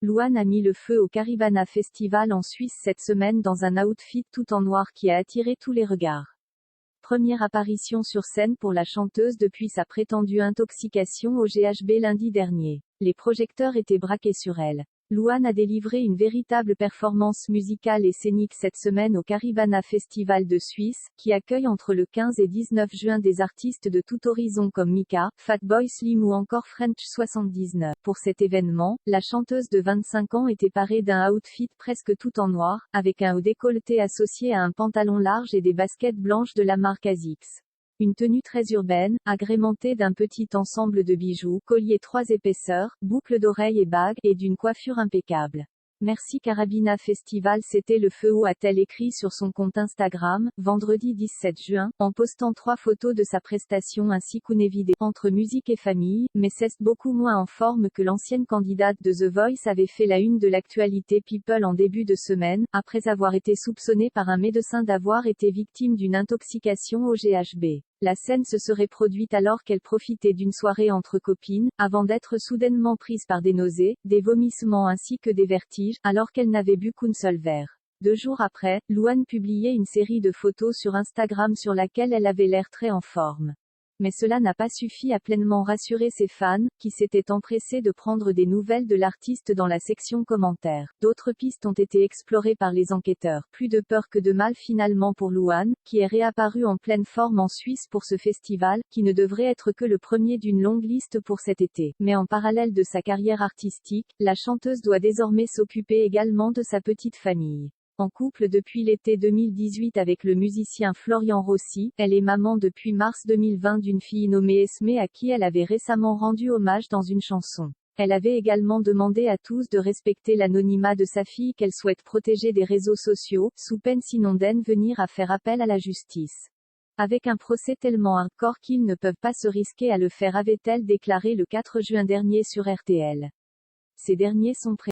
Louane a mis le feu au Caribana Festival en Suisse cette semaine dans un outfit tout en noir qui a attiré tous les regards. Première apparition sur scène pour la chanteuse depuis sa prétendue intoxication au GHB lundi dernier. Les projecteurs étaient braqués sur elle. Louane a délivré une véritable performance musicale et scénique cette semaine au Caribana Festival de Suisse, qui accueille entre le 15 et 19 juin des artistes de tout horizon comme Mika, Fatboy Slim ou encore French 79. Pour cet événement, la chanteuse de 25 ans était parée d'un outfit presque tout en noir, avec un haut décolleté associé à un pantalon large et des baskets blanches de la marque ASICS. Une tenue très urbaine, agrémentée d'un petit ensemble de bijoux, collier 3 épaisseurs, boucles d'oreilles et bagues, et d'une coiffure impeccable. Merci Caribana Festival. C'était le feu, a-t-elle écrit sur son compte Instagram, vendredi 17 juin, en postant 3 photos de sa prestation ainsi qu'une vidéo entre musique et famille, mais c'est beaucoup moins en forme que l'ancienne candidate de The Voice avait fait la une de l'actualité People en début de semaine, après avoir été soupçonnée par un médecin d'avoir été victime d'une intoxication au GHB. La scène se serait produite alors qu'elle profitait d'une soirée entre copines, avant d'être soudainement prise par des nausées, des vomissements ainsi que des vertiges, alors qu'elle n'avait bu qu'un seul verre. 2 jours après, Louane publiait une série de photos sur Instagram sur laquelle elle avait l'air très en forme. Mais cela n'a pas suffi à pleinement rassurer ses fans, qui s'étaient empressés de prendre des nouvelles de l'artiste dans la section commentaires. D'autres pistes ont été explorées par les enquêteurs. Plus de peur que de mal finalement pour Louane, qui est réapparue en pleine forme en Suisse pour ce festival, qui ne devrait être que le premier d'une longue liste pour cet été. Mais en parallèle de sa carrière artistique, la chanteuse doit désormais s'occuper également de sa petite famille. En couple depuis l'été 2018 avec le musicien Florian Rossi, elle est maman depuis mars 2020 d'une fille nommée Esmé à qui elle avait récemment rendu hommage dans une chanson. Elle avait également demandé à tous de respecter l'anonymat de sa fille qu'elle souhaite protéger des réseaux sociaux, sous peine sinon d'en venir à faire appel à la justice. Avec un procès tellement hardcore qu'ils ne peuvent pas se risquer à le faire, avait-elle déclaré le 4 juin dernier sur RTL. Ces derniers sont prêts.